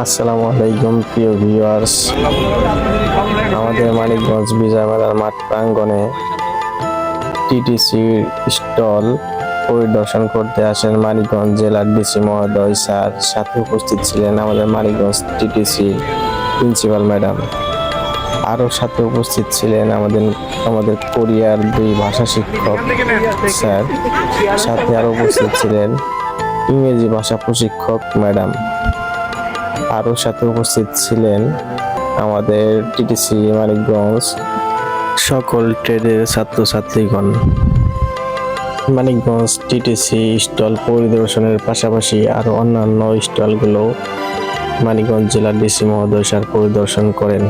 আসসালামু আলাইকুম প্রিয় ভিউয়ার্স, আমাদের মানিকগঞ্জ বিজয় মেলার মাঠ প্রাঙ্গণে টিটিসি স্টল পরিদর্শন করতে আসেন মানিকগঞ্জ জেলার ডিসি মহোদয় স্যার। সাথে উপস্থিত ছিলেন আমাদের মানিকগঞ্জ টিটিসি প্রিন্সিপাল ম্যাডাম। আরও সাথে উপস্থিত ছিলেন আমাদের কোরিয়ার 2 ভাষা শিক্ষক স্যার। সাথে আরও উপস্থিত ছিলেন ইংরেজি ভাষা প্রশিক্ষক ম্যাডাম। আরও সাথে উপস্থিত ছিলেন আমাদের টিটিসি মানিকগঞ্জ সকল ট্রেডের ছাত্রছাত্রীগণ। মানিকগঞ্জ টিটিসি স্টল পরিদর্শনের পাশাপাশি আরও অন্যান্য স্টলগুলো মানিকগঞ্জ জেলার ডিসি মহোদয় স্যার পরিদর্শন করেন।